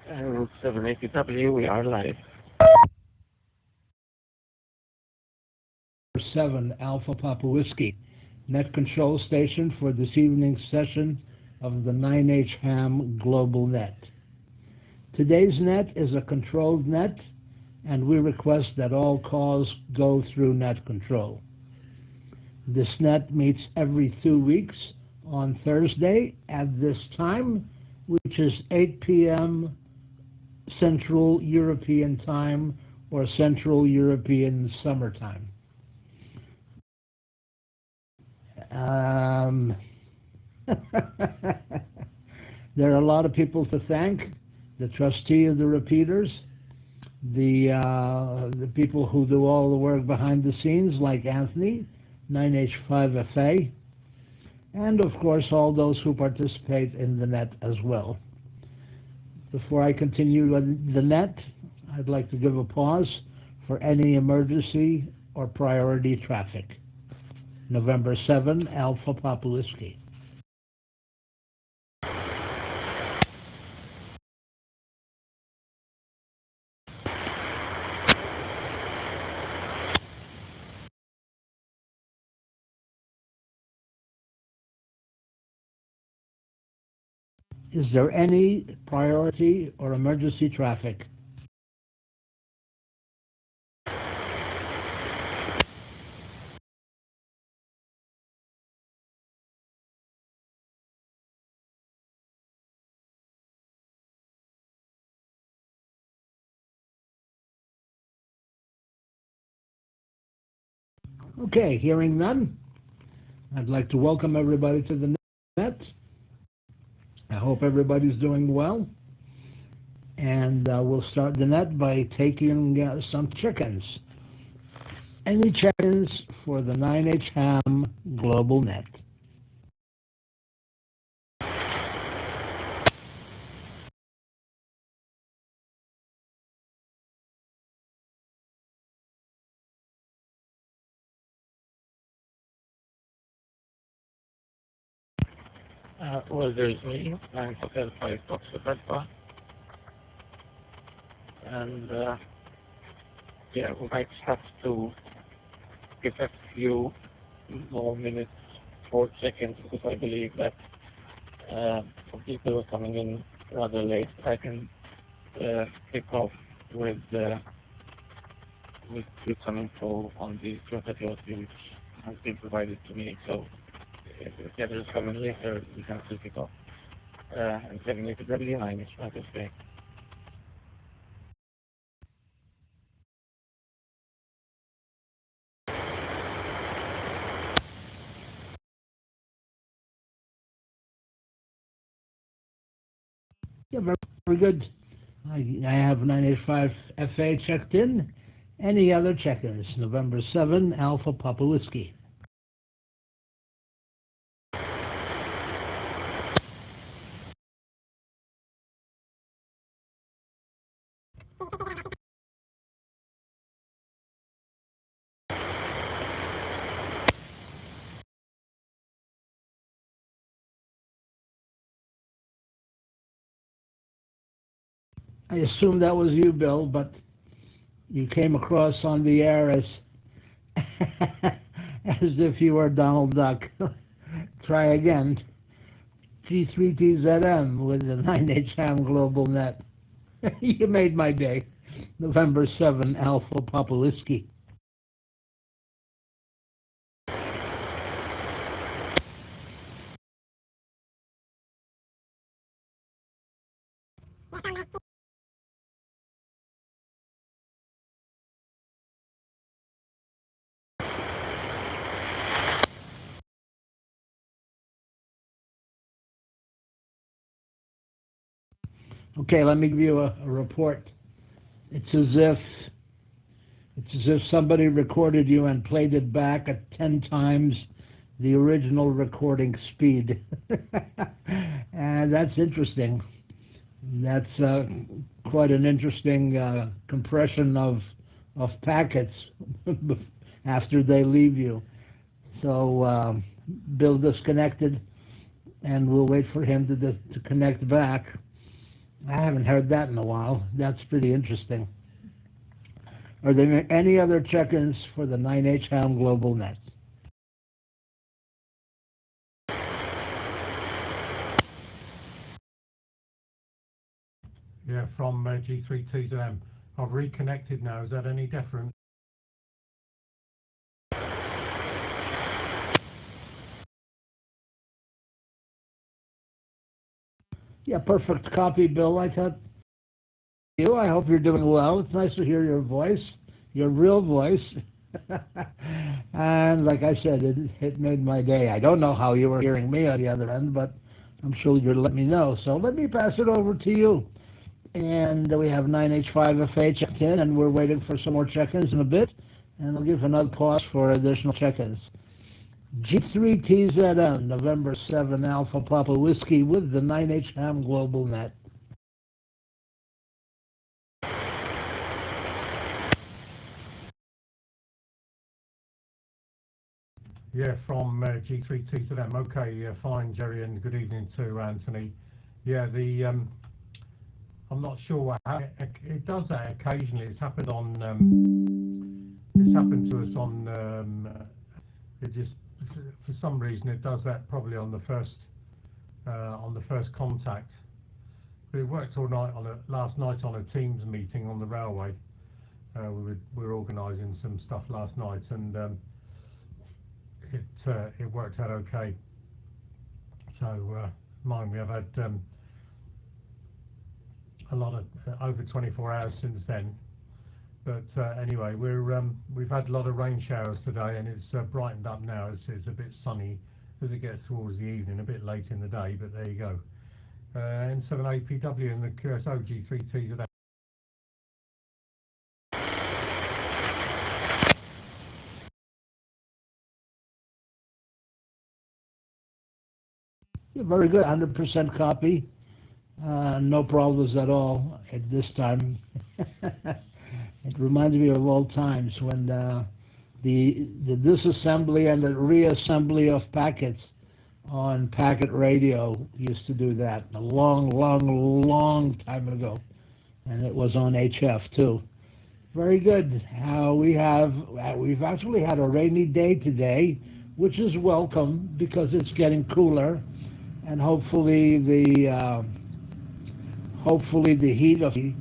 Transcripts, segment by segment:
And 780W, we are live. 7 Alpha Papa Whiskey, net control station for this evening's session of the 9H HAM GlobalNet. Today's net is a controlled net, and we request that all calls go through net control. This net meets every 2 weeks on Thursday at this time, which is 8 p.m. Central European Time or Central European Summertime. There are a lot of people to thank: the trustee of the repeaters, the people who do all the work behind the scenes, like Anthony, 9H5FA, and of course all those who participate in the net as well. Before I continue the net, I'd like to give a pause for any emergency or priority traffic. November 7, Alpha Papa Whiskey. Is there any priority or emergency traffic? Okay, hearing none, I'd like to welcome everybody to the net. I hope everybody's doing well. And we'll start the net by taking some check-ins. Any check-ins for the 9H HAM GlobalNet? Well, there's me, 9 Hotel 5 Foxtrot Alpha. And yeah, we might have to give a few more minutes, 4 seconds, because I believe that for people who are coming in rather late, I can kick off with incoming info on the strategy which has been provided to me. So if the others come in later, we can still kick off. And 780W9 is not this way. Yeah, very good. I have 985 FA checked in. Any other checkers? November 7, Alpha Papa Whiskey. I assume that was you, Bill, but you came across on the air as as if you were Donald Duck. Try again. G3TZM with the 9H HAM GlobalNet. You made my day. November 7, Alpha Papa Whiskey. Okay, let me give you a report. It's as if somebody recorded you and played it back at 10 times the original recording speed. And that's interesting. That's quite an interesting compression of packets after they leave you. So Bill disconnected, and we'll wait for him to connect back. I haven't heard that in a while. That's pretty interesting. Are there any other check-ins for the 9H HAM GlobalNet? Yeah, from G32 to them. I've reconnected now. Is that any different? Yeah, perfect copy, Bill. I thought you. I hope you're doing well. It's nice to hear your voice, your real voice. And like I said, it made my day. I don't know how you were hearing me on the other end, but I'm sure you'll let me know. So let me pass it over to you. And we have 9H5FA checked in, and we're waiting for some more check-ins in a bit. And I'll give another pause for additional check-ins. G3TZN, November 7 Alpha Papa Whiskey with the 9H HAM GlobalNet. Yeah, from G32 to them. Okay, fine, Jerry, and good evening to Anthony. Yeah, I'm not sure how it does that occasionally. It's happened to us on. It just for some reason it does that probably on the first contact. But it worked all night last night on a Teams meeting on the railway. We were organising some stuff last night, and it worked out okay. So mind we have had a lot of over 24 hours since then. But anyway, we've had a lot of rain showers today, and it's brightened up now. It's a bit sunny as it gets towards the evening, a bit late in the day, but there you go. N7APW and the QSO G3T today. Yeah, very good, 100% copy. No problems at all at this time. It reminds me of old times when the disassembly and the reassembly of packets on packet radio used to do that a long time ago, and it was on HF too. Very good. We've actually had a rainy day today, which is welcome because it's getting cooler, and hopefully the heat of the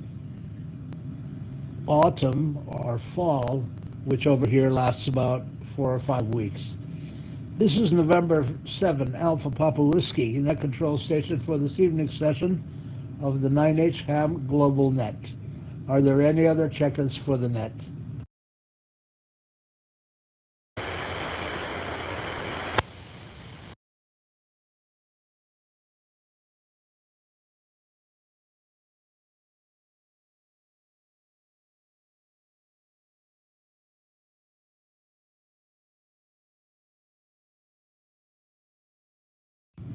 autumn or fall, which over here lasts about 4 or 5 weeks. This is November 7 Alpha Papa Whiskey, net control station for this evening's session of the 9H HAM GlobalNet. Are there any other check-ins for the net?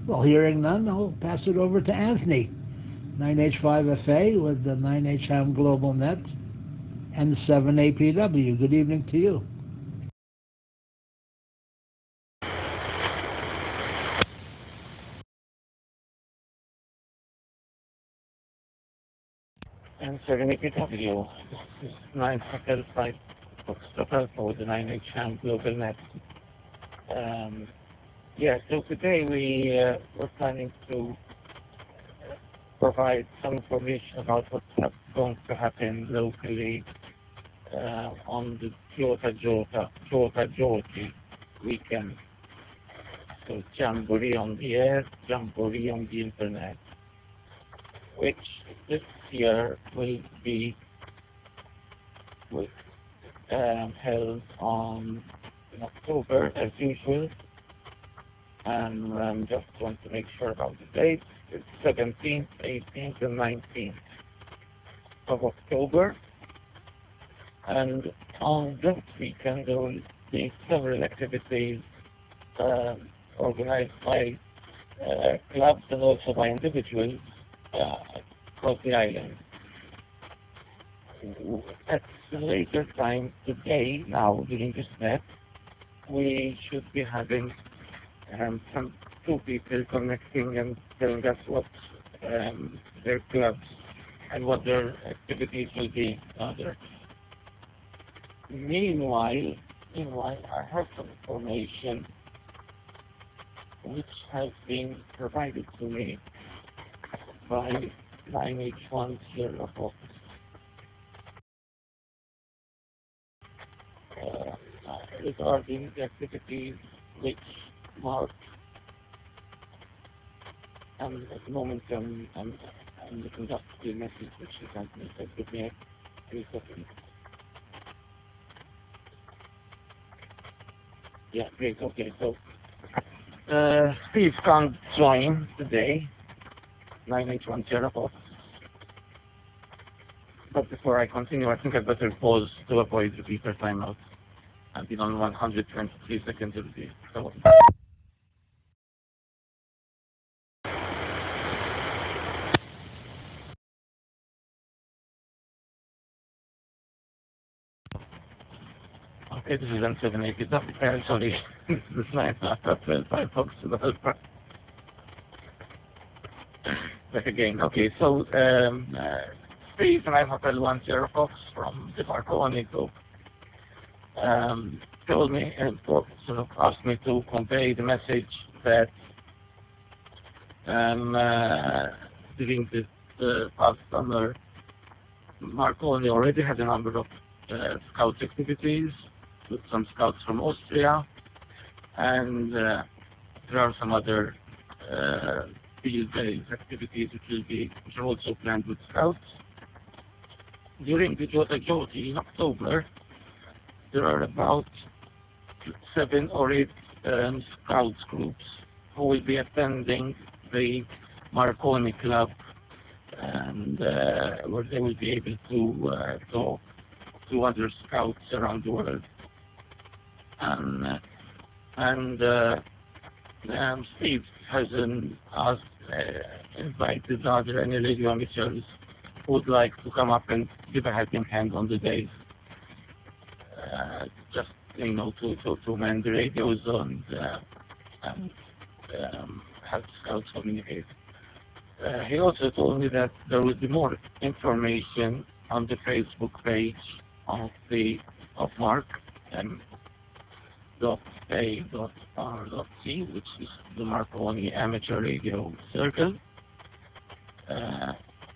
Well, hearing none, I'll pass it over to Anthony. 9H5FA with the 9H HAM GlobalNet and 7APW. Good evening to you. And 7APW. This is 9 Hotel 5 Foxtrot for the 9H HAM GlobalNet. So today we're planning to provide some information about what's going to happen locally on the Georgia weekend. So Jamboree on the air, Jamboree on the internet, which this year will be held in October as usual. And just want to make sure about the dates. It's 17th, 18th, and 19th of October. And on this weekend, there will be several activities organized by clubs and also by individuals across the island. At a later time today, now during this net, we should be having some 2 people connecting and telling us what their clubs and what their activities will be there. Meanwhile, I have some information which has been provided to me by 9H1 Sierra Fox. Regarding the activities which Mark, and at the moment I'm looking up the message which he sent me. So give me 3 seconds. Yeah, great. Okay, so Steve can't join today, 9H1 Sierra Fox. But before I continue, I think I'd better pause to avoid the repeater timeout. I've been on 123 seconds of the so. Okay, this is N780. Sorry, this is 9.5 folks to the helper. Back again. Okay, so Steve and I have Hotel 1 Sierra Fox from the Marconi group. Told me and sort of asked me to convey the message that during this past summer, Marconi already had a number of scout activities with some scouts from Austria, and there are some other field-based activities which are also planned with scouts. During the Jota Joti in October, there are about 7 or 8 scouts groups who will be attending the Marconi Club, and where they will be able to talk to other scouts around the world. And Steve has invited other any radio amateurs who would like to come up and give a helping hand on the days. Just to man the radios and help scouts communicate. He also told me that there will be more information on the Facebook page of Mark .a.r.c, which is the Marconi Amateur Radio Circle.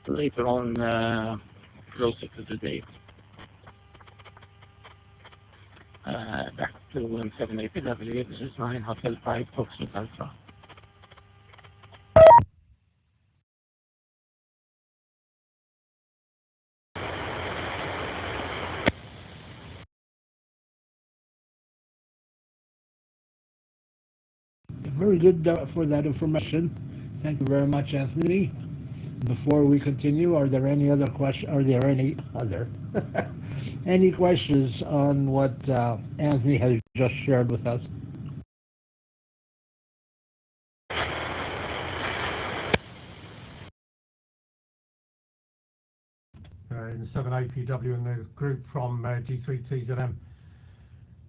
Later on, closer to the date. Back to 780W, this is 9 Hotel 5 Foxtrot Alpha. Very good for that information. Thank you very much, Anthony. Before we continue, are there any other questions? Are there any other any questions on what Anthony has just shared with us? In 7APW and the group from G3TZM.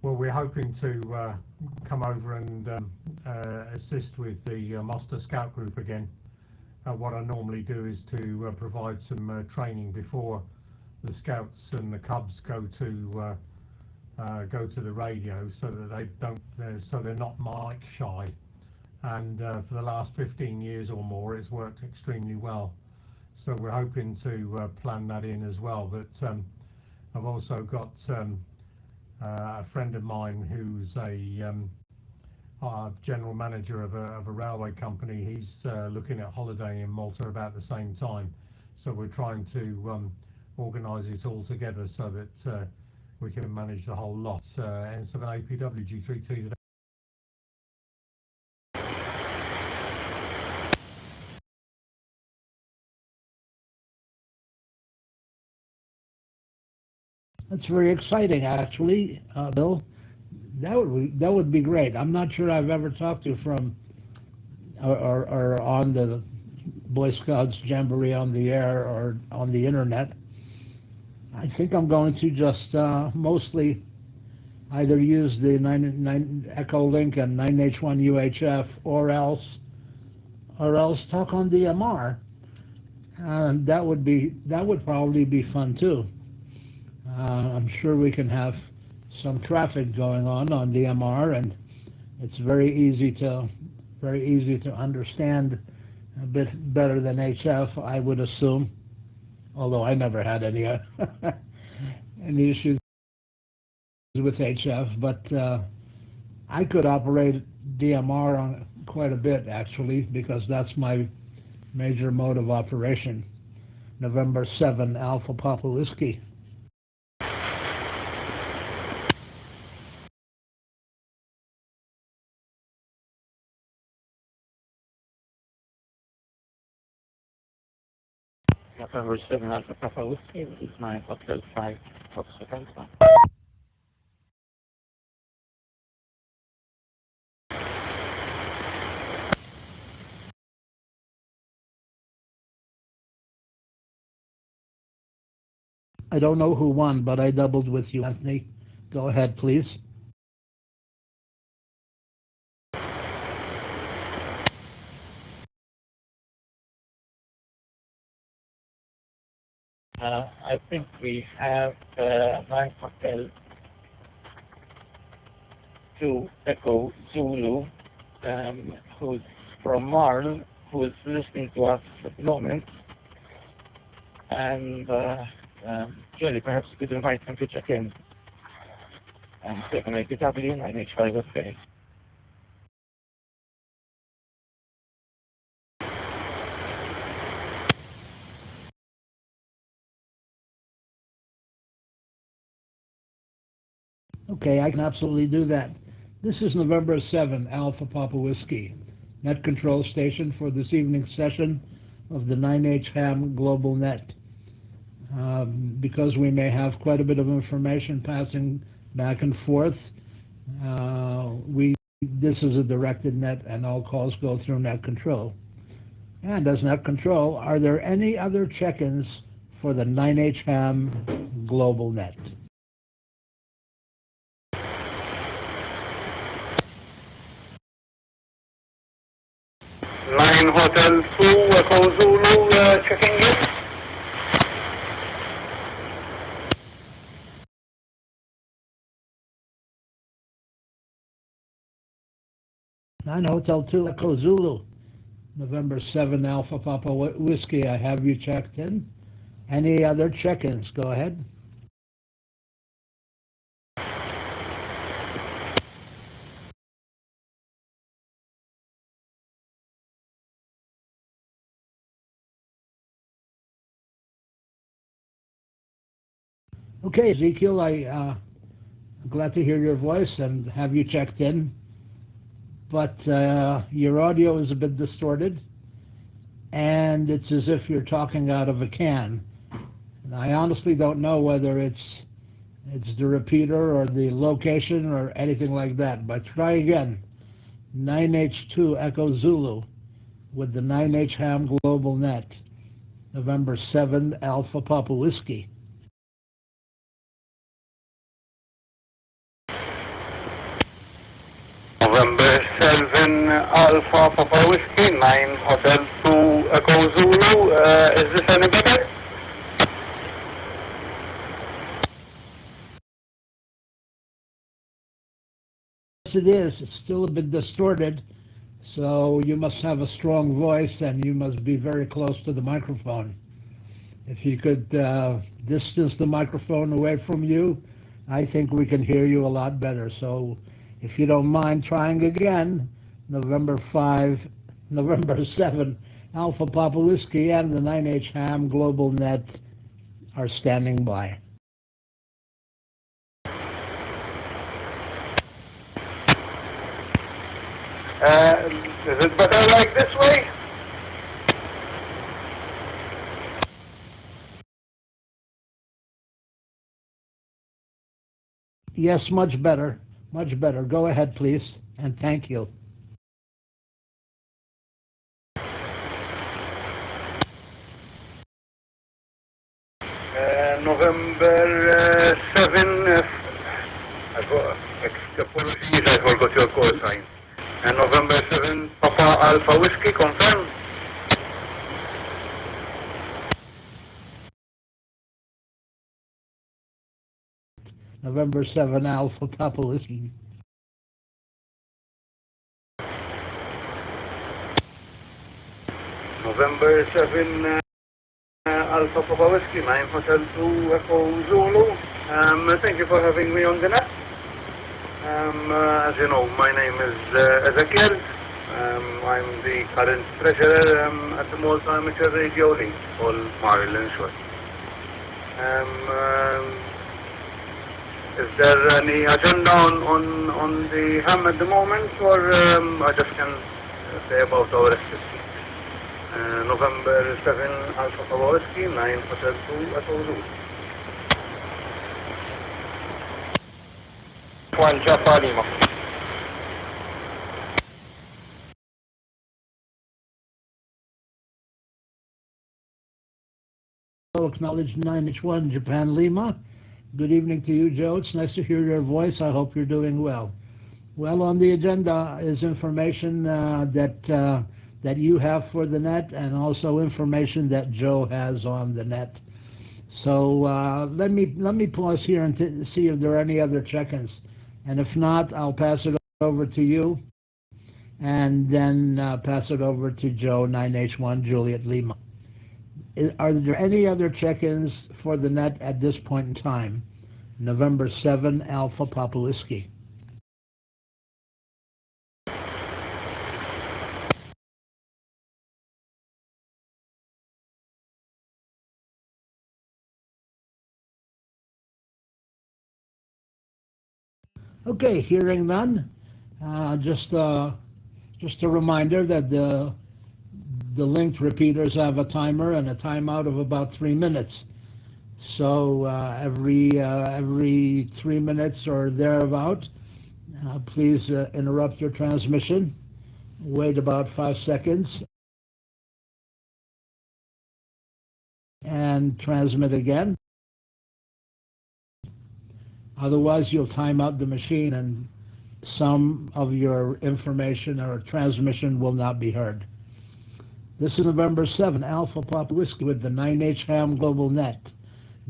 Well, we're hoping to come over and assist with the Master Scout group again. What I normally do is to provide some training before the Scouts and the Cubs go to the radio, so that they don't, so they're not mic shy. And for the last 15 years or more, it's worked extremely well. So we're hoping to plan that in as well. But I've also got a friend of mine who's a general manager of a railway company. He's looking at holidaying in Malta about the same time. So we're trying to organise it all together so that we can manage the whole lot. N7APW G3T. That's very exciting, actually, Bill. That would be great. I'm not sure I've ever talked to from or on the Boy Scouts Jamboree on the air or on the internet. I think I'm going to just mostly either use the 9 Echo Link and 9H1 UHF, or else talk on DMR. That would probably be fun too. I'm sure we can have some traffic going on DMR, and it's very easy to understand a bit better than HF, I would assume. Although I never had any any issues with HF, but I could operate DMR on quite a bit actually, because that's my major mode of operation. November 7 Alpha Papa Whiskey. November 7 Alpha Papa Whiskey, this is my Hotel 5 Foxtrot Alpha. I don't know who won, but I doubled with you, Anthony. Go ahead, please. I think we have 9 Hotel 2 Echo Zulu, who's from Marl, who is listening to us at the moment. And Julie, perhaps you could invite him to check in. And 780W, 9H5 FA. Okay, I can absolutely do that. This is November 7 Alpha Papa Whiskey, net control station for this evening's session of the 9H HAM GlobalNet. Because we may have quite a bit of information passing back and forth, this is a directed net, and all calls go through net control. And as net control, are there any other check-ins for the 9H HAM GlobalNet? Nine Hotel 2 Echo Zulu checking in. 9 Hotel 2 Echo Zulu, November 7 Alpha Papa Whiskey. I have you checked in. Any other check-ins? Go ahead. Okay, Ezekiel, I'm glad to hear your voice and have you checked in. But your audio is a bit distorted, and it's as if you're talking out of a can. And I honestly don't know whether it's the repeater or the location or anything like that. But try again. 9H2 Echo Zulu with the 9H HAM GlobalNet, November 7 Alpha Papa Whiskey. November 7 Alpha Papa Whiskey, 9 Hotel 2 Echo Zulu. Is this any better? Yes, it is. It's still a bit distorted, so you must have a strong voice and you must be very close to the microphone. If you could distance the microphone away from you, I think we can hear you a lot better. So if you don't mind trying again, November 7 Alpha Papa Whiskey and the 9H HAM GlobalNet are standing by. Is it better like this way? Yes, much better. Much better. Go ahead, please, and thank you. November 7, apologies, I forgot your call sign. And November 7, Papa Alpha Whiskey, confirm. November 7 Alpha Papa Whiskey. November 7 Alpha Papa Whiskey 9 Hotel 2 Echo Zulu. Thank you for having me on the net. As you know, my name is Ezekiel. I'm the current treasurer at the Malta Amateur Radio League, called Maryland Short. Is there any agenda on the ham at the moment, or I just can say about our activity? November 7 Alpha Papa Whiskey 9 Hotel 2 Echo Zulu. 1 Jaffa Lima. Acknowledge 9H1 Japan Lima. Good evening to you, Joe. It's nice to hear your voice. I hope you're doing well. Well, on the agenda is information that you have for the net, and also information that Joe has on the net. So let me pause here and see if there are any other check-ins, and if not, I'll pass it over to you, and then pass it over to Joe 9H1 Juliet Lima. Are there any other check-ins for the net at this point in time? November 7 Alpha Papa Whiskey. Okay, hearing none. Just a reminder that the linked repeaters have a timer and a timeout of about 3 minutes. So every 3 minutes or thereabout, please interrupt your transmission. Wait about 5 seconds and transmit again. Otherwise, you'll time out the machine and some of your information or transmission will not be heard. This is November 7 Alpha Papa Whiskey with the 9H HAM GlobalNet.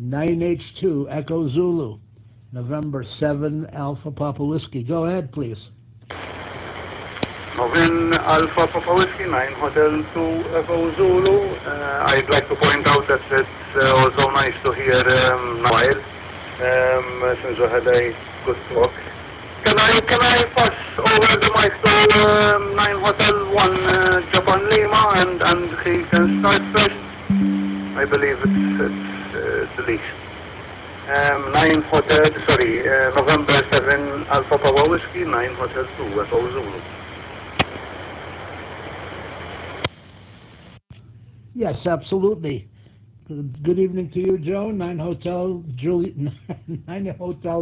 9H2 Echo Zulu. November 7 Alpha Papa Whiskey. Go ahead, please. 9 Alpha Papa Whiskey 9 Hotel 2 Echo Zulu. I'd like to point out that it's also nice to hear Noel, since we had a good talk. Can I pass over the mic to 9 Hotel 1 Japan Lima and he can start first? I believe it's the least. 9 Hotel, November 7 Alpha Papa Whiskey 9 Hotel 2 Echo Zulu. Yes, absolutely. Good evening to you, Joe. 9 Hotel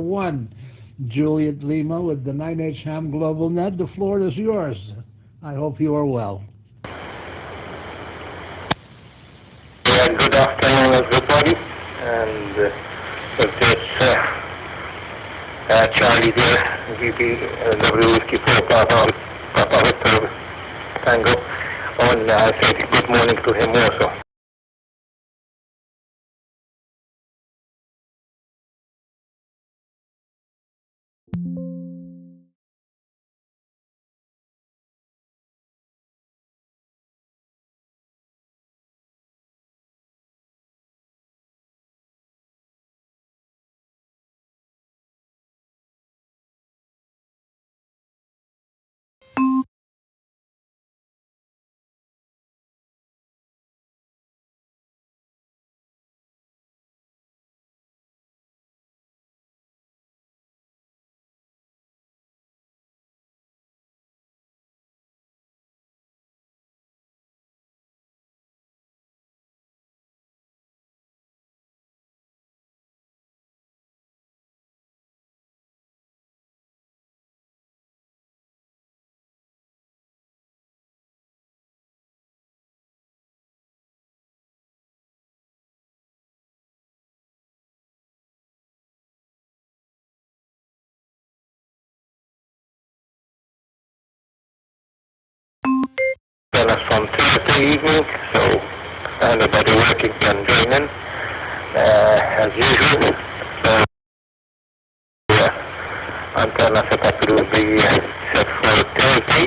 1 Juliet Lima with the 9H HAM GlobalNet. The floor is yours. I hope you are well. Good afternoon, everybody. And with this Charlie there, VP W Whiskey 4 Papa Victor Tango. On say good morning to him also. From Thursday evening, so anybody working can join in as usual. So antenna setup will be set for Thursday,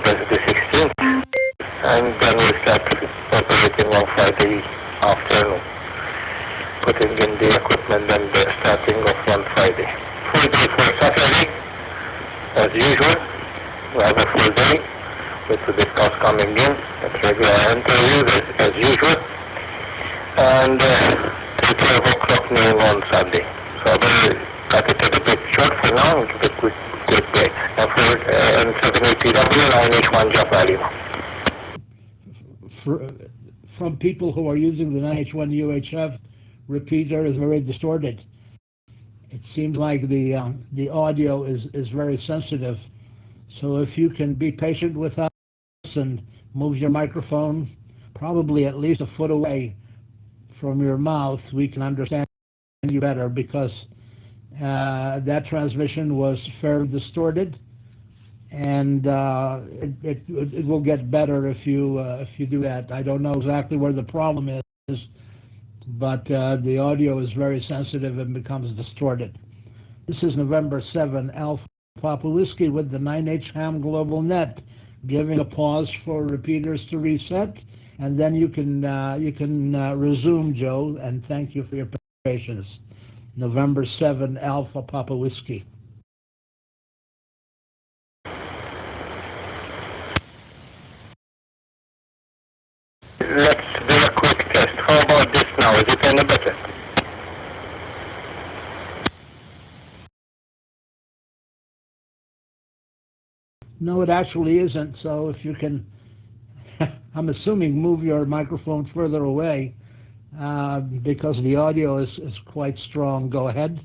that's the 16th, and then we'll start operating on Friday afternoon, putting in the equipment and starting off on Friday. Full day for Saturday, as usual. We have a full day with the discounts coming in at regular interviews as usual, and till 12 o'clock noon on Sunday. So we'll cut it a bit short for now, we'll give a quick break. And for N780W, 9H1 Japan Lima. From people who are using the 9H1 UHF repeater is very distorted. It seems like the audio is very sensitive. So if you can be patient with us and move your microphone probably at least a foot away from your mouth, we can understand you better, because that transmission was fairly distorted, and it will get better if you do that. I don't know exactly where the problem is, but the audio is very sensitive and becomes distorted. This is November 7, Alpha Papa Whiskey with the 9H HAM GlobalNet, giving a pause for repeaters to reset, and then you can resume, Joe, and thank you for your patience. November 7, Alpha Papa Whiskey. Let's do a quick test. How about this now? Is it any better? No, it actually isn't. So if you can, I'm assuming, move your microphone further away, because the audio is quite strong. Go ahead.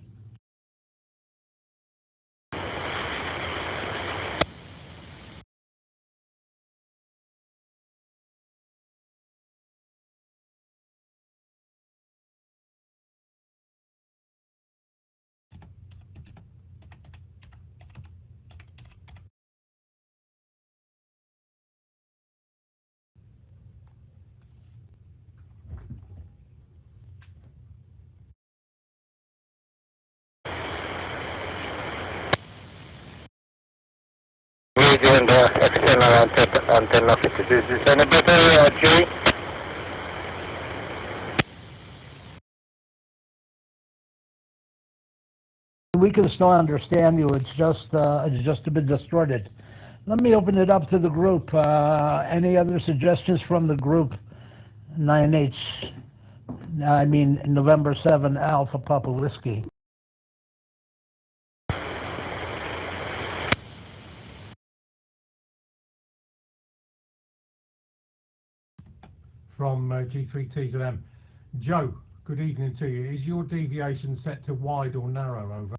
Radio and the external antenna fitted. Is this any better, Jerry? We can still understand you. It's just a bit distorted. Let me open it up to the group. Any other suggestions from the group? 9H. I mean November 7 Alpha Papa Whiskey. From G3T to them. Joe, good evening to you. Is your deviation set to wide or narrow, over?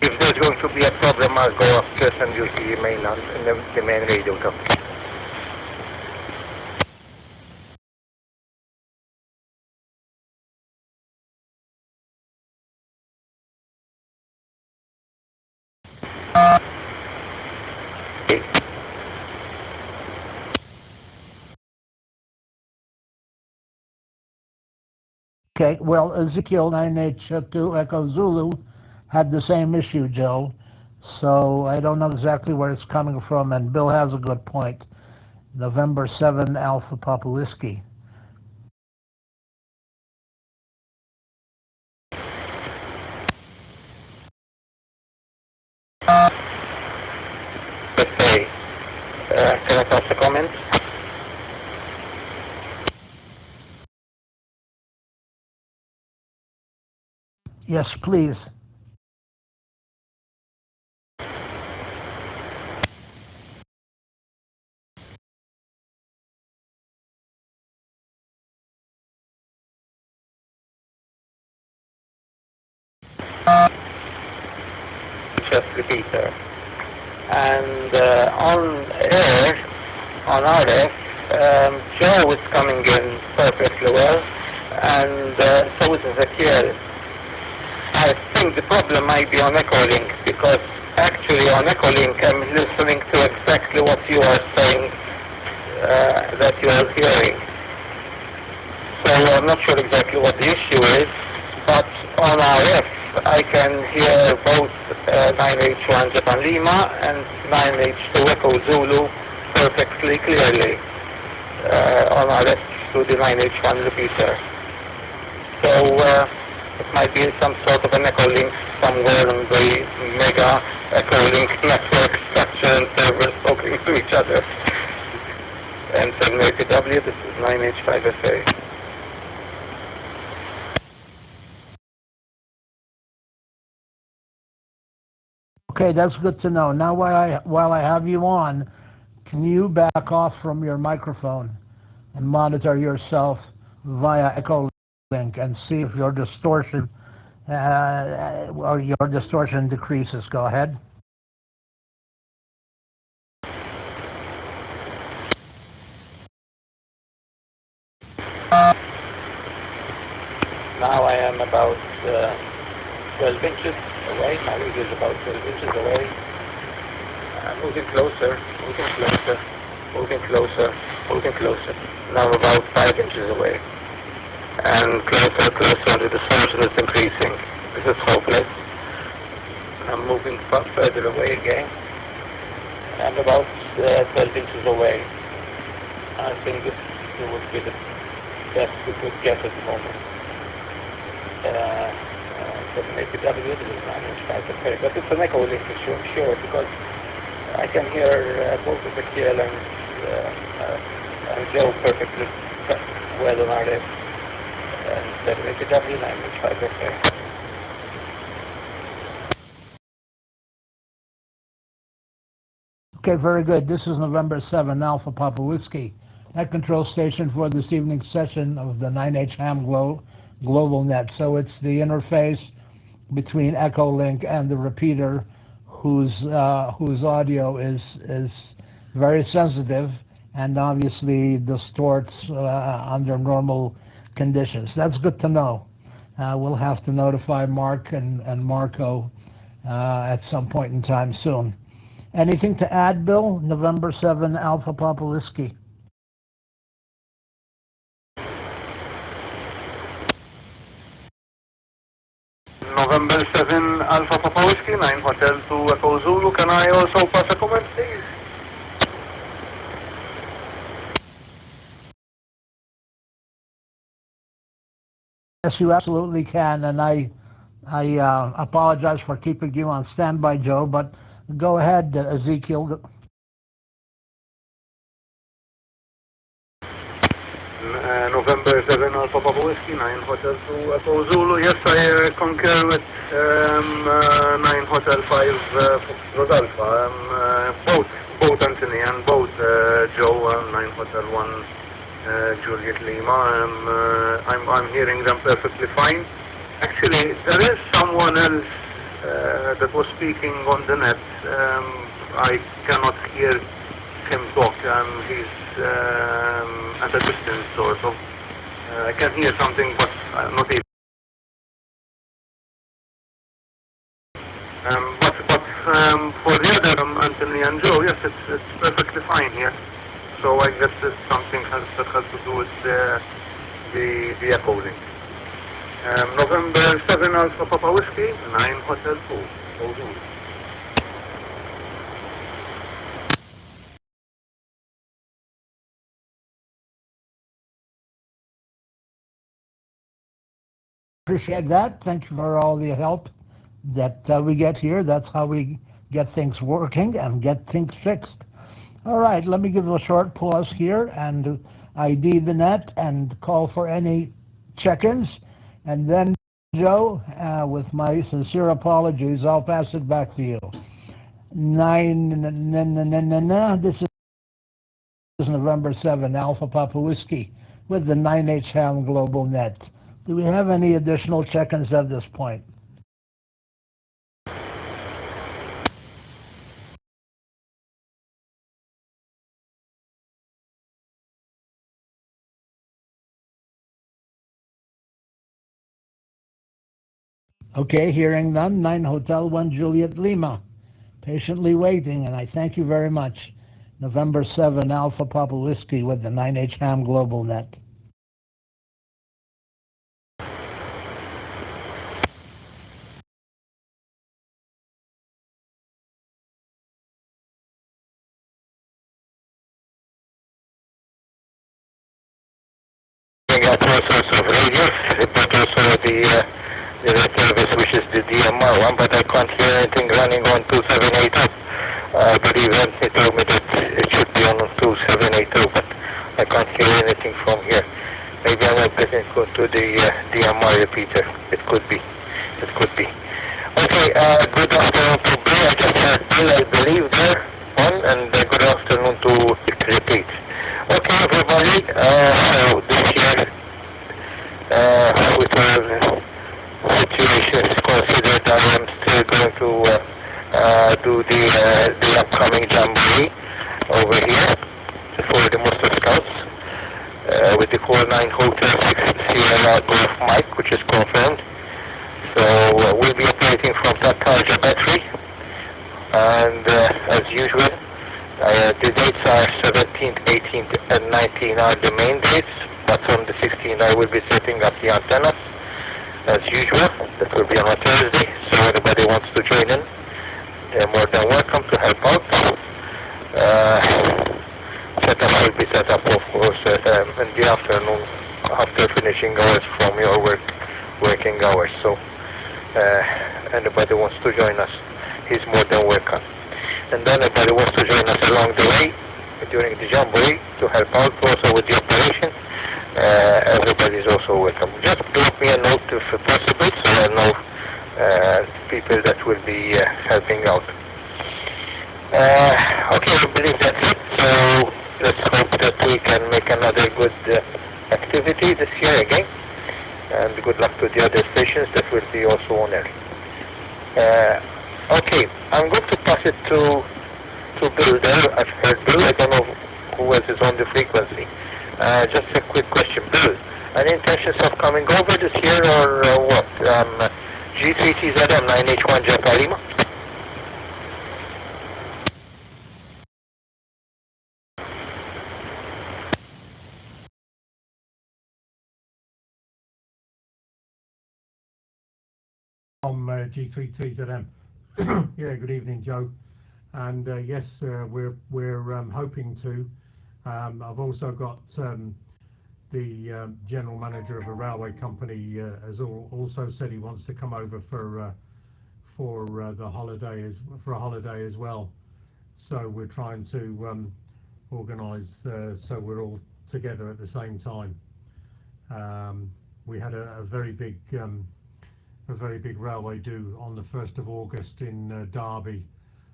If there's going to be a problem, I'll go upstairs and use the main radio company. Okay, well, Ezekiel 9H2 Echo Zulu had the same issue, Joe, so I don't know exactly where it's coming from, and Bill has a good point. November 7 Alpha Papa Whiskey. Okay. Can I pass the comments? Yes, please. Just repeater. And on air, on RF, Joe is coming in perfectly well, and so is Ezekiel. think the problem might be on Echolink, because actually on Echolink I'm listening to exactly what you are saying that you are hearing. So I'm not sure exactly what the issue is, but on RF I can hear both 9H1 Japan Lima and 9H2 Echo Zulu perfectly clearly on RF through the 9H1 repeater. So it might be some sort of an Echolink somewhere on the mega Echolink network structure and servers talking to each other. And 780W, this is 9H5FA. Okay, that's good to know. Now, while I have you on, can you back off from your microphone and monitor yourself via Echolink and see if your distortion decreases? Go ahead. Now I am about 12 inches away. My rig is about 12 inches away. Moving closer, moving closer, moving closer, moving closer. Now about 5 inches away. And closer, closer, the distortion is increasing. This is hopeless. I'm moving further away again. I'm about 12 inches away. I think this would be the best we could get at the moment. 780W, this is 9H5FA, but it's an Echolink issue, I'm sure, because I can hear both Ezekiel and Joe perfectly well on RF. And 780W, 9H5FA. Okay, very good. This is November 7, Alpha Papa Whiskey, at control station for this evening's session of the 9H HAM GlobalNet. So it's the interface between Echolink and the repeater, whose audio is very sensitive and obviously distorts under normal conditions. That's good to know. We'll have to notify Mark and Marco at some point in time soon. Anything to add, Bill? November 7, Alpha Papa Whiskey. November 7 Alpha Papa Whiskey, 9 Hotel to Echo Zulu. Can I also pass a comment, please? Yes, you absolutely can, and I apologize for keeping you on standby, Joe, but go ahead, Ezekiel. November 7 Alpha Papa Whiskey, 9 Hotel to Echo Zulu. Yes, I concur with 9 Hotel 5 Foxtrot Alpha. Both Anthony and both Joe, 9 Hotel 1 Juliet Lima. I'm hearing them perfectly fine. Actually, there is someone else that was speaking on the net. I cannot hear him talk. He's at a distance, sort of. I can hear something, but not even. But for the other Anthony and Joe, yes, it's perfectly fine here. So I guess it's something that has to do with the Echolink. November 7 Alpha Papa Whiskey, 9 Hotel 2. Over. Appreciate that. Thank you for all the help that we get here. That's how we get things working and get things fixed. All right, let me give a short pause here and ID the net and call for any check-ins. And then, Joe, with my sincere apologies, I'll pass it back to you. This is November 7, Alpha Papa Whiskey, with the 9H HAM GlobalNet. Do we have any additional check-ins at this point? Okay, hearing none, 9 Hotel 1 Juliet Lima. Patiently waiting, and I thank you very much. November 7 Alpha Papa Whiskey with the 9H HAM GlobalNet. Got all sorts of radios, but also the service, which is the DMR one, but I can't hear anything running on 2780. But Anthony told me that it should be on 2780, but I can't hear anything from here. Maybe I'm not getting to the DMR repeater. It could be. It could be. Okay, good afternoon to Bill. I just heard Bill, I believe, there on, and good afternoon to repeat. Okay, everybody, so this year, with our situations considered, I am still going to do the upcoming jamboree over here for the Muster Scouts with the call 9 Hotel 6 Sierra Golf Mike, which is confirmed. So we'll be operating from that Tarja battery, and as usual, the dates are 17th, 18th, and 19th are the main dates, but on the 16th I will be setting up the antennas, as usual. That will be on a Thursday, so anybody wants to join in, they're more than welcome to help out. Setup will be set up, of course, in the afternoon, after finishing hours from your working hours, so anybody wants to join us, he's more than welcome. And then anybody wants to join us along the way during the jamboree to help out also with the operation, everybody is also welcome. Just drop me a note if possible, so I know people that will be helping out. Okay, I believe that's it. So let's hope that we can make another good activity this year again. And good luck to the other stations that will be also on air. Okay, I'm going to pass it to Bill there. I've heard Bill. I don't know who else is on the frequency. Just a quick question. Bill, any intentions of coming over this year or what? G3TZM 9H1 Japa Lima? From G3TZM. Yeah, good evening, Joe. And yes, we're hoping to. I've also got the general manager of a railway company has also said he wants to come over for the holiday for a holiday as well. So we're trying to organise so we're all together at the same time. We had a very big railway do on the 1st of August in Derby,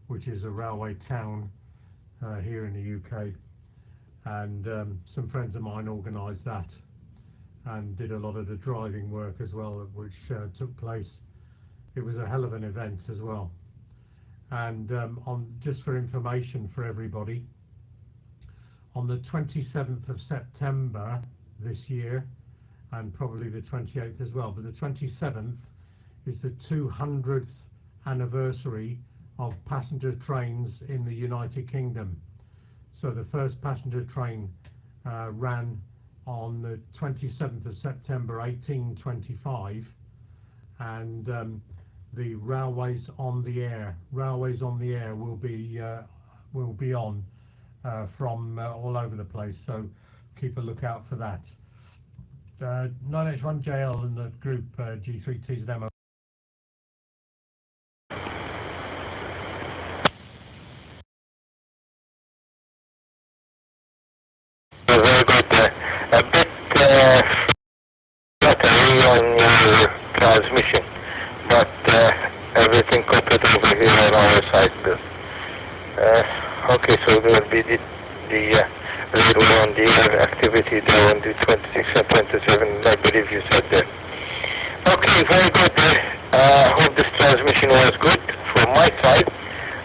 which is a railway town here in the UK, and some friends of mine organised that and did a lot of the driving work as well, which took place. It was a hell of an event as well. And just for information for everybody, on the 27th of September this year, and probably the 28th as well, but the 27th is the 200th anniversary of passenger trains in the United Kingdom. So the first passenger train ran on the 27th of September 1825, and the railways on the air will be on from all over the place, so keep a lookout for that. 9H1JL and the group G3TZM. Very good. A bit battery on your transmission, but everything copied over here on our side, Bill. Okay, so there will be the railway on the air activity there on the 26th and 27th, I believe you said there. Okay, very good. Hope this transmission was good from my side.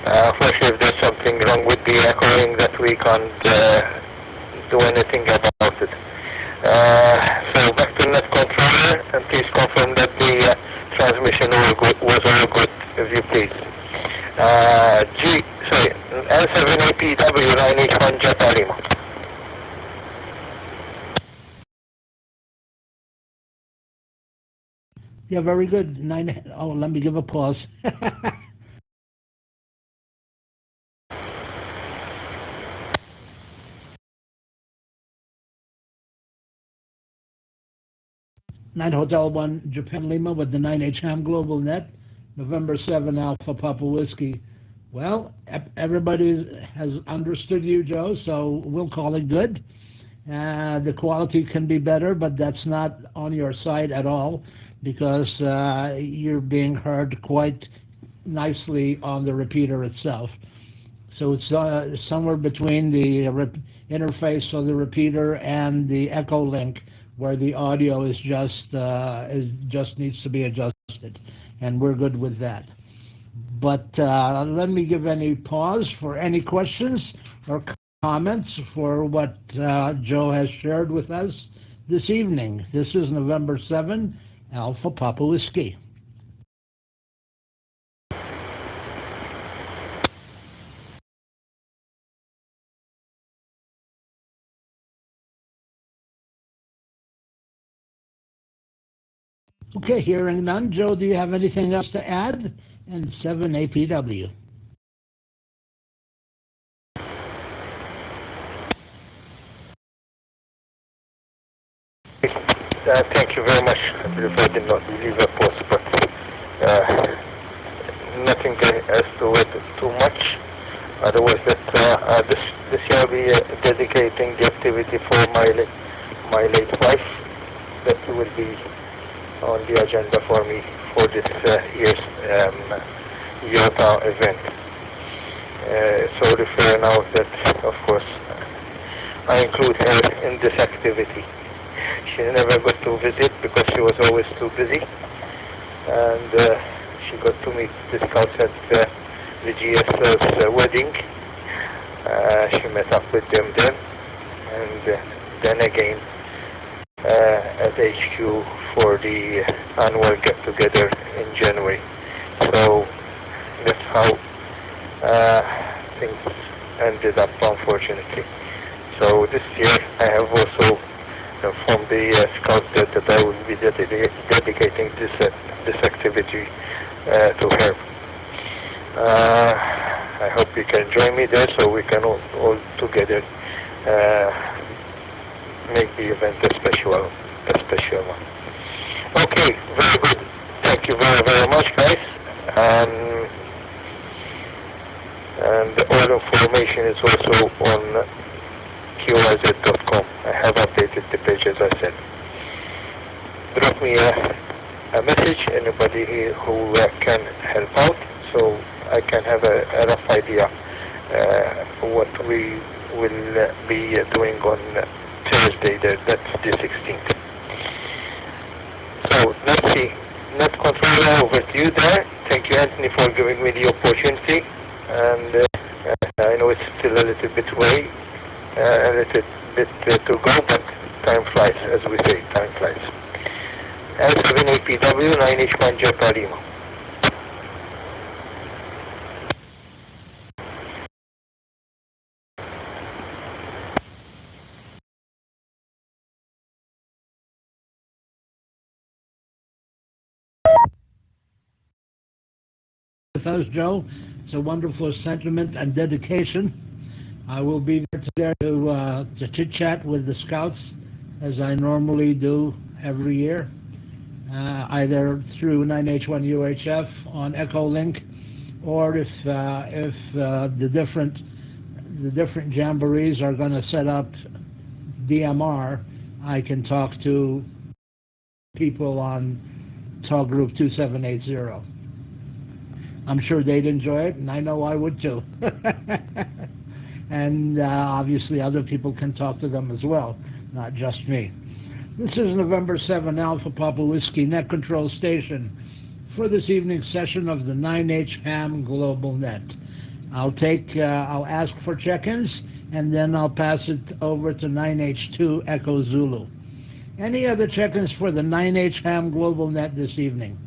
Unfortunately, if there's something wrong with the echoing that we can't do anything about it. So back to net controller, and please confirm that the transmission will Yeah, very good. Oh, let me give a pause. 9 Hotel 1 Japan Lima with the 9H Ham Global Net, November 7 Alpha Papa Whiskey. Well, everybody has understood you, Joe, so we'll call it good. The quality can be better, but that's not on your side at all because you're being heard quite nicely on the repeater itself. So it's somewhere between the interface of the repeater and the echo link, where the audio is just needs to be adjusted, and we're good with that. But let me give any pause for any questions or comments for what Joe has shared with us this evening. This is November 7, Alpha Papa Whiskey. Okay, hearing none. Joe, do you have anything else to add? And 7 APW. Thank you very much. I believe I did not leave a post, but nothing else to add too much. Otherwise, that this year I'll be dedicating the activity for my late wife. That will be on the agenda for me for this year's Yota event. So refer now that, of course, I include her in this activity. She never got to visit because she was always too busy, and she got to meet the scouts at the GS's wedding. She met up with them then, and then again at HQ for the annual get-together in January. So that's how things ended up, unfortunately. So this year I have also informed the scout that I will be dedicating this activity to her. I hope you can join me there so we can all together make the event a special one. Okay, very good. Thank you very, very much, guys. And all information is also on QIZ.com. I have updated the page, as I said. Drop me a message, anybody here who can help out, so I can have a rough idea what we will be doing on Thursday, that's the 16th. So let's see. Net controller, over to you there. Thank you, Anthony, for giving me the opportunity. And I know it's still a little bit away, a little bit to go, but time flies, as we say, time flies. L7 APW, 9H1 Japarima. With us, Joe. It's a wonderful sentiment and dedication. I will be there to chit-chat with the scouts, as I normally do every year, either through 9H1 UHF on Echolink, or if the different jamborees are going to set up DMR, I can talk to people on Tall Group 2780. I'm sure they'd enjoy it, and I know I would too. And obviously other people can talk to them as well, not just me. This is November 7 Alpha Papa Whiskey Net Control Station for this evening's session of the 9H Ham GlobalNet. I'll ask for check-ins, and then I'll pass it over to 9H2 Echo Zulu. Any other check-ins for the 9H Ham GlobalNet this evening?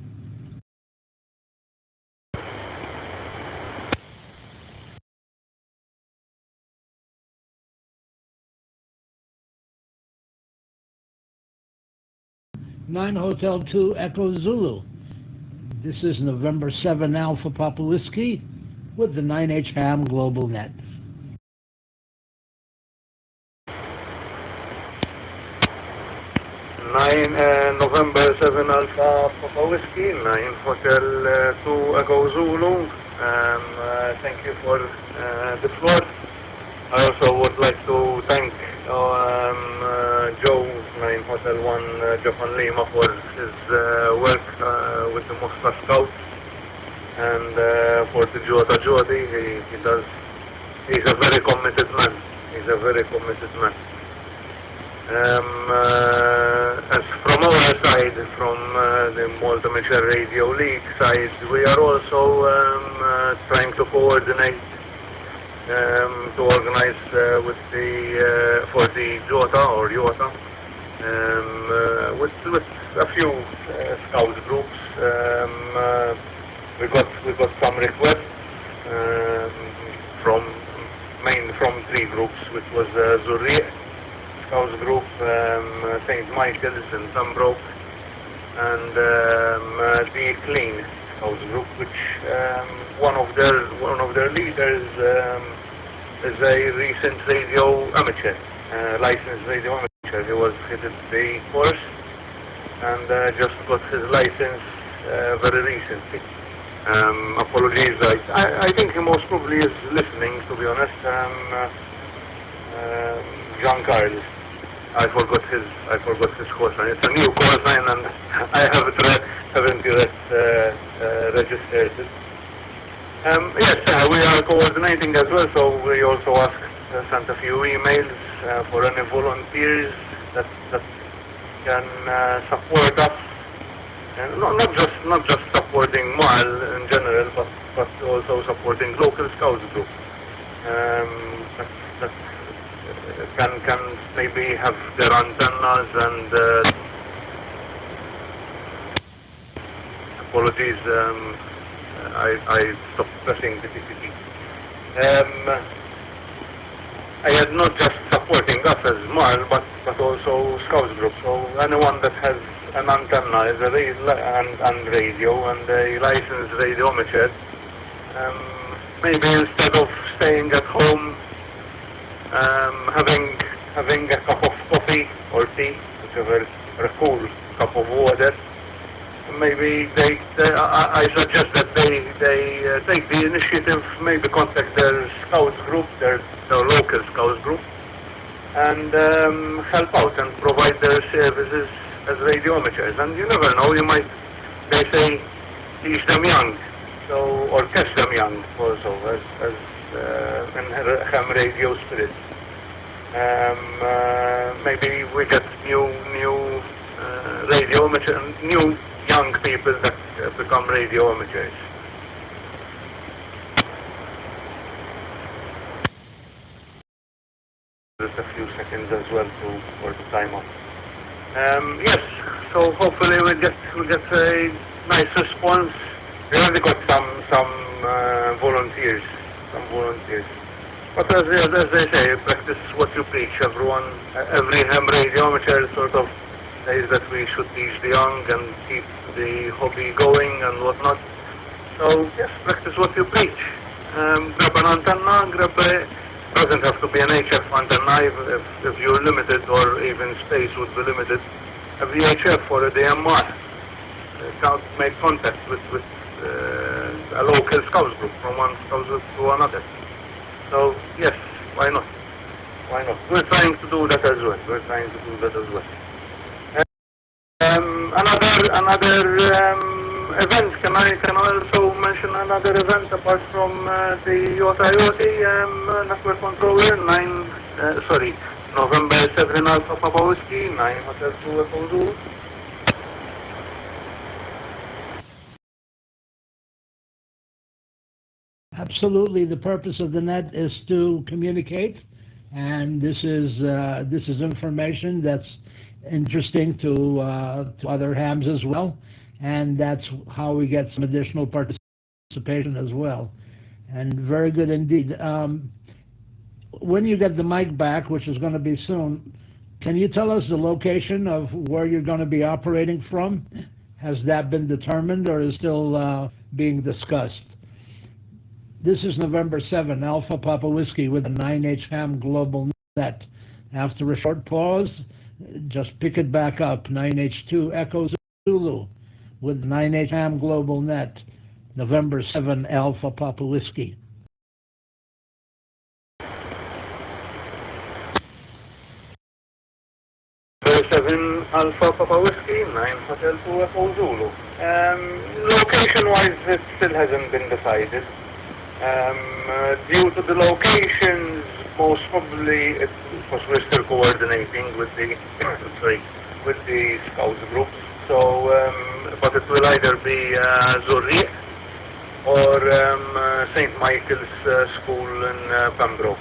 9 Hotel 2 Echo Zulu. This is November 7 Alpha Papa Whiskey with the 9H HAM GlobalNet. November 7 Alpha Papa Whiskey, 9 Hotel 2 Echo Zulu. Thank you for the floor. I also would like to thank Joe, 9 Hotel 1 Japan Lima, for his work with the Mosca Scouts, and for the Jota Jodi. He's a very committed man. He's a very committed man. As from our side, from the Malta Mitchell Radio League side, we are also trying to coordinate to organize with for the Jota or Jota with a few scout groups. We got some requests from 3 groups, which was Zurri Scouts Group, St. Michael's and Pembroke, and the Clean Scouts Group, which one of their leaders is a recent radio amateur, licensed radio amateur. He did the course and just got his license very recently. Apologies, I think he most probably is listening, to be honest. John Carl. I forgot his course line. It's a new course line, and I haven't yet registered it. Yes, we are coordinating as well. So we also sent a few emails for any volunteers that can support us, and not just supporting MAL in general, but also supporting local scouts group. That can maybe have their antennas and apologies, I stopped pressing the PPT. I had not just supporting us as MAL, but also Scouts Group. So anyone that has an antenna and radio and a licensed radio amateur, maybe instead of staying at home, having a cup of coffee or tea, whichever, or a cool cup of water, maybe I suggest that they take the initiative, maybe contact their scouts group, their local scouts group, and help out and provide their services as radio amateurs. And you never know, they say, teach them young, or catch them young also, as in ham radio spirit. Maybe we get new radio amateur, new young people that become radio amateurs. Just a few seconds as well for the time off. Yes, so hopefully we get a nice response. We already got some volunteers. But as they say, practice what you preach. Every ham radio amateur sort of says that we should teach the young and keep the hobby going and whatnot. So yes, practice what you preach. Grab an antenna, doesn't have to be an HF antenna if you're limited, or even space would be limited. A VHF or a DMR. Make contact with a local scouts group, from one scouts group to another. So yes, why not? We're trying to do that as well. Another event. Can I also mention another event apart from the Yota network controller? November 7 Alpha Papa Whiskey, 9 Hotel 2 Echo Zulu. Absolutely. The purpose of the net is to communicate, and this is information that's interesting to other hams as well, and that's how we get some additional participation as well. And very good indeed. When you get the mic back, which is going to be soon, Can you tell us the location of where you're going to be operating from? Has that been determined or is still being discussed? This is November 7, Alpha Papa Whiskey with the 9H Ham GlobalNet. After a short pause, just pick it back up. 9H2 Echo Zulu with 9H Ham GlobalNet. November 7, Alpha Papa Whiskey. November 7 Alpha Papa Whiskey, 9 Hotel 2 Echo Zulu. Location-wise, it still hasn't been decided. Due to the locations, most probably, because we're still coordinating with the with the Scouts groups. So, but it will either be Zurri or St. Michael's School in Pembroke.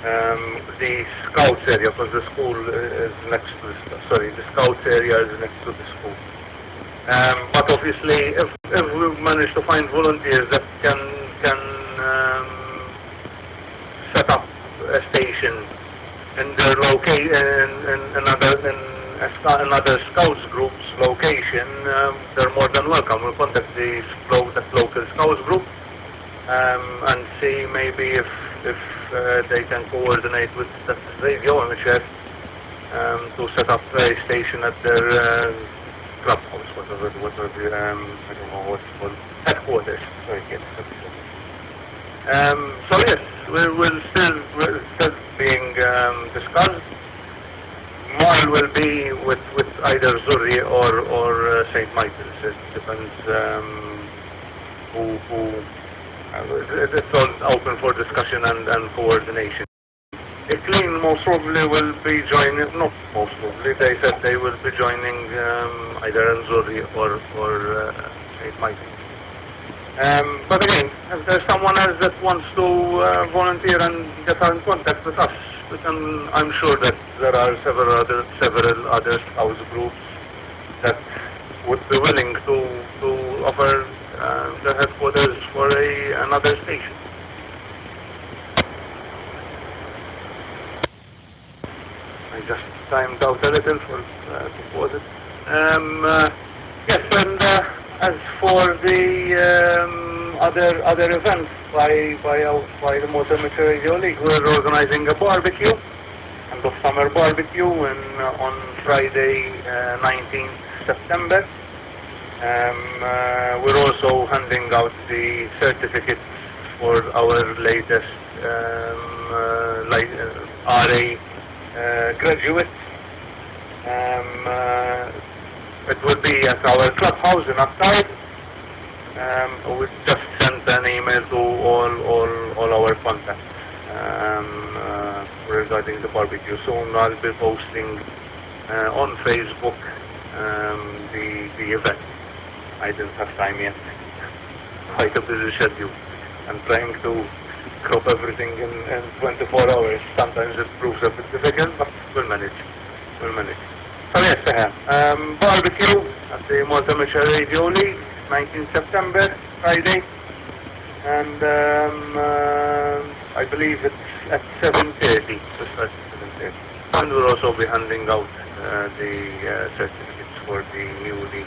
The Scouts area, because the school is next to the Scouts area is next to the school. But obviously, if we manage to find volunteers that can set up a station in their another Scouts group's location, they're more than welcome. We'll contact that local Scouts group and see maybe if they can coordinate with that radio amateur to set up a station at their clubhouse, whatever the I don't know what's called, headquarters. Sorry, yes. So yes, we're still being discussed. Mine will be with either Zurri or St. Michael's. It depends it's all open for discussion and coordination. Clean most probably will be joining, not most probably, they said they will be joining either Zurri or St. Michael's. But again, if there's someone else that wants to volunteer and get in contact with us, I'm sure that there are several other Scouts groups that would be willing to offer the headquarters for another station. I just timed out a little to pause it. Yes, and as for the other events by the Motor Amateur Radio League, we're organizing a barbecue, end of summer barbecue, on Friday, 19th September. We're also handing out the certificates for our latest RA graduates. It will be at our clubhouse in Upside. We just sent an email to all our contacts regarding the barbecue. Soon I'll be posting on Facebook the event. I didn't have time yet. Quite a busy schedule. I'm trying to crop everything in 24 hours. Sometimes it proves a bit difficult, but we'll manage. So yes, barbecue at the Motor Amateur Radio League, 19th September, Friday. And I believe it's at 7:30. Just at 7:30. And we'll also be handing out the certificates for the newly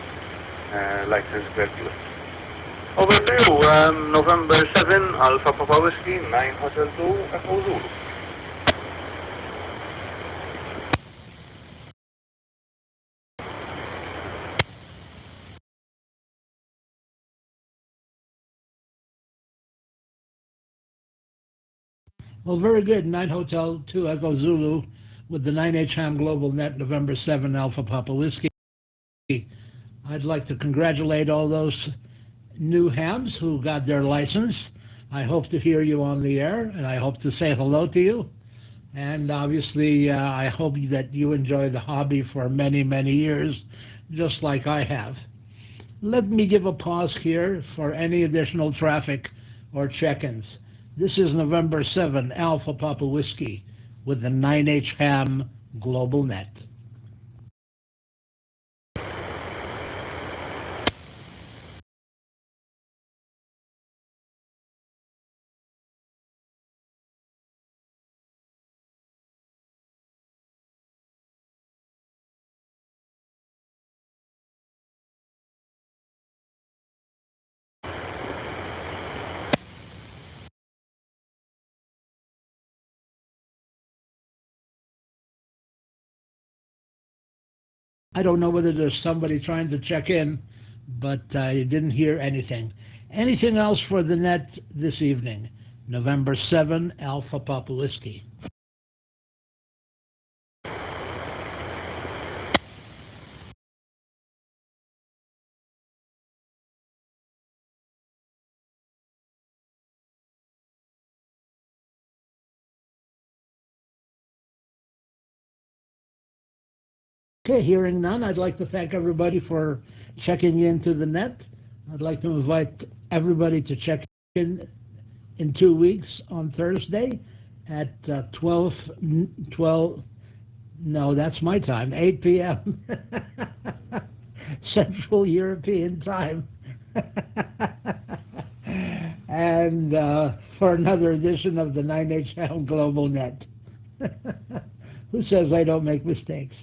licensed graduates. Over to you, November 7, Alpha Papa Whiskey, 9 Hotel 2, Echo Zulu. Well, very good. 9 Hotel 2 Echo Zulu with the 9H Ham GlobalNet, November 7, Alpha Papa Whiskey. I'd like to congratulate all those new hams who got their license. I hope to hear you on the air, and I hope to say hello to you. And obviously, I hope that you enjoy the hobby for many, many years, just like I have. Let me give a pause here for any additional traffic or check-ins. This is November 7, Alpha Papa Whiskey with the 9H Ham GlobalNet. I don't know whether there's somebody trying to check in, but I didn't hear anything. Anything else for the net this evening? November 7, Alpha Papa Whiskey. Okay, hearing none, I'd like to thank everybody for checking into the net. I'd like to invite everybody to check in 2 weeks on Thursday at 12, no, that's my time, 8 p.m. Central European Time. And for another edition of the 9H HAM GlobalNet. Who says I don't make mistakes?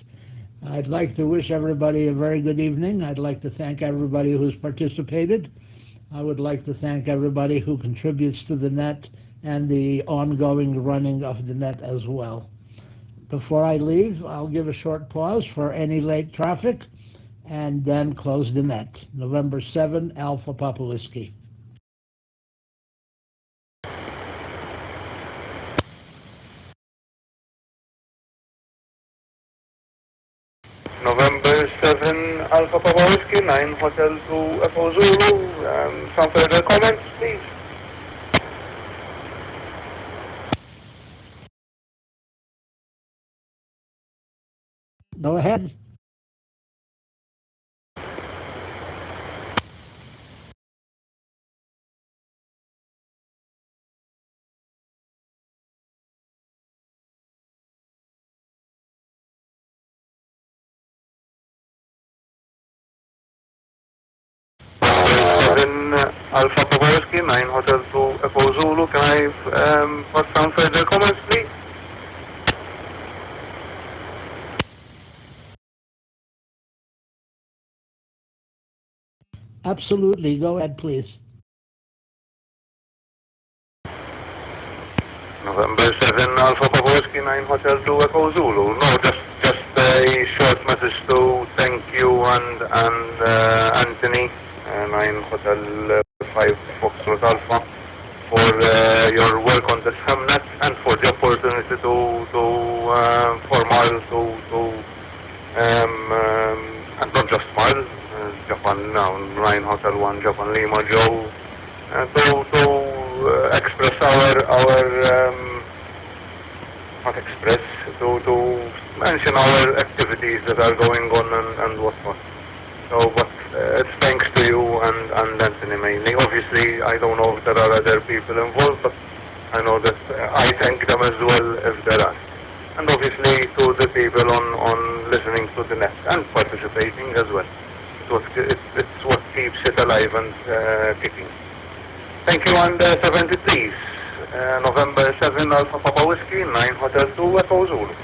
I'd like to wish everybody a very good evening. I'd like to thank everybody who's participated. I would like to thank everybody who contributes to the net and the ongoing running of the net as well. Before I leave, I'll give a short pause for any late traffic and then close the net. November 7, Alpha Papa Whiskey. November 7, Alpha Papa Whiskey, 9 Hotel 2 Echo Zulu. Some further comments, please? Go ahead. Alpha Papa Whiskey, 9 Hotel 2 Echo Zulu. Can I put some further comments, please? Absolutely. Go ahead, please. November 7, Alpha Papa Whiskey, 9 Hotel 2 Echo Zulu. No, just a short message to thank you and Anthony, 9 Hotel 5 Foxtrot Alpha, for your work on the HAMnet and for the opportunity for Miles and not just Miles, Japan now, 9 Hotel 1 Japan Lima Joe, to express not express, to mention our activities that are going on and whatnot. So, but it's thanks to you and Anthony mainly. Obviously, I don't know if there are other people involved, but I know that I thank them as well if there are. And obviously to the people on listening to the net and participating as well. It's what keeps it alive and kicking. Thank you, and 70 please. November 7, Alpha Papa Whiskey, 9 Hotel 2 Echo Zulu.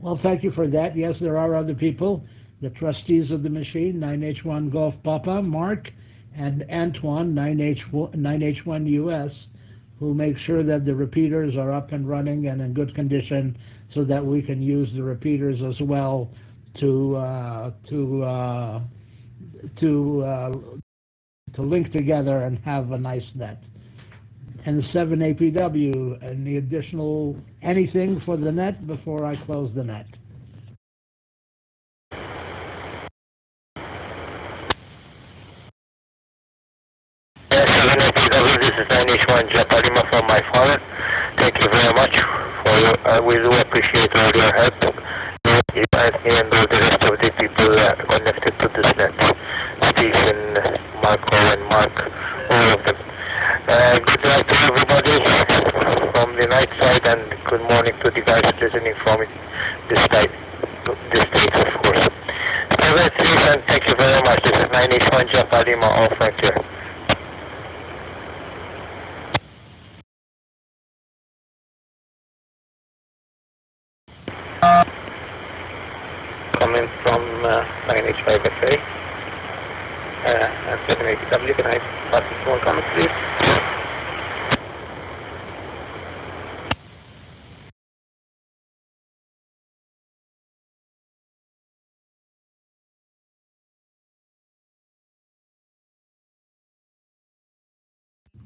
Well, thank you for that. Yes, there are other people, the trustees of the machine, 9H1 Golf Papa, Mark, and Antoine, 9H1 US, who make sure that the repeaters are up and running and in good condition so that we can use the repeaters as well to link together and have a nice net. And the 7 APW, and the additional anything for the net before I close the net. Yes, 7 APW, this is 9H1 Japarima from my father. Thank you very much for your, we do appreciate all your help. You and me and all the rest of the people connected to this net. Stephen, Marco and Mark, all of them. Good night to everybody from the night side, and good morning to the guys listening from this side, of course. Stay well, please, and thank you very much. This is 9H1 Japarima, all Frank here. Coming from 9H5FA. 780W, can I pass the small comments, please?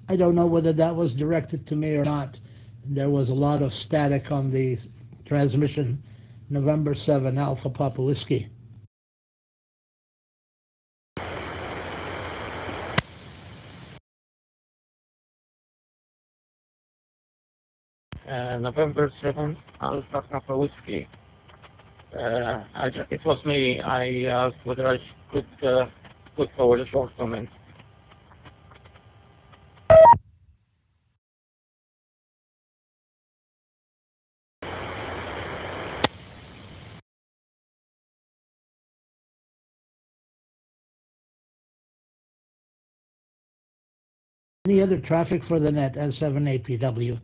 I don't know whether that was directed to me or not. There was a lot of static on the transmission. November 7, Alpha Papa Whiskey. November 7, Alpha Papa Whiskey. It was me. I asked whether I could put forward a short comment. Any other traffic for the net as 78PW?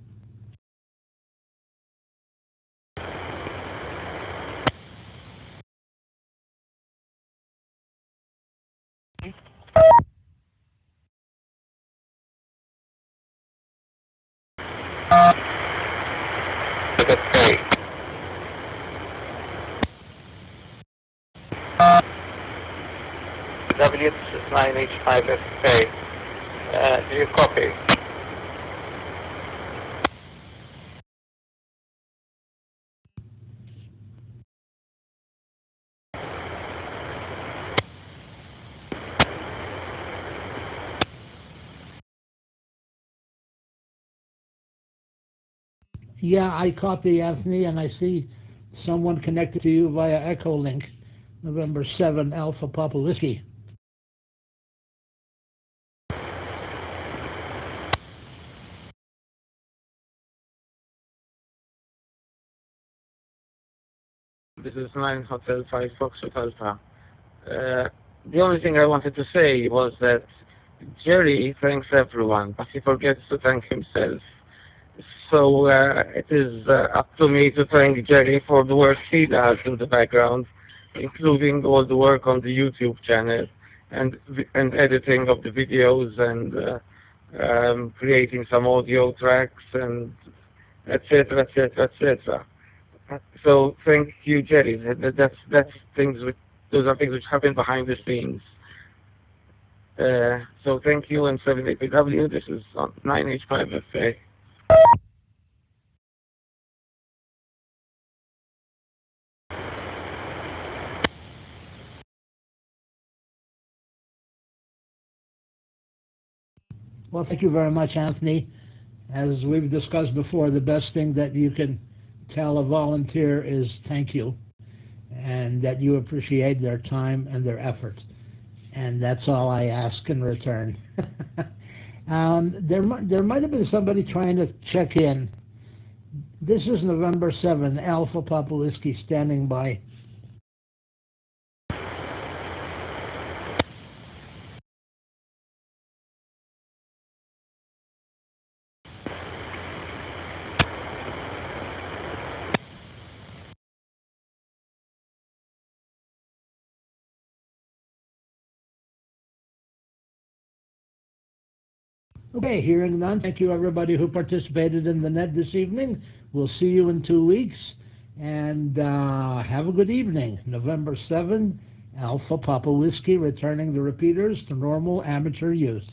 W, this is 9H5FA. Do you copy? Yeah, I copy, Anthony, and I see someone connected to you via Echo Link. November 7, Alpha Papa Whiskey. This is 9 Hotel 5 Foxtrot Alpha. The only thing I wanted to say was that Jerry thanks everyone, but he forgets to thank himself. So it is up to me to thank Jerry for the work he does in the background, including all the work on the YouTube channel and editing of the videos and creating some audio tracks and etc. etc. etc. So thank you, Jerry. That's things those are things which happen behind the scenes. So thank you, and 78PW. This is 9H5FA. Well, thank you very much, Anthony. As we've discussed before, the best thing that you can tell a volunteer is thank you, and that you appreciate their time and their effort. And that's all I ask in return. There might have been somebody trying to check in. This is November 7, Alpha Papa Whiskey standing by. Okay, hearing none, thank you everybody who participated in the net this evening. We'll see you in 2 weeks, and have a good evening. November 7, Alpha Papa Whiskey returning the repeaters to normal amateur use.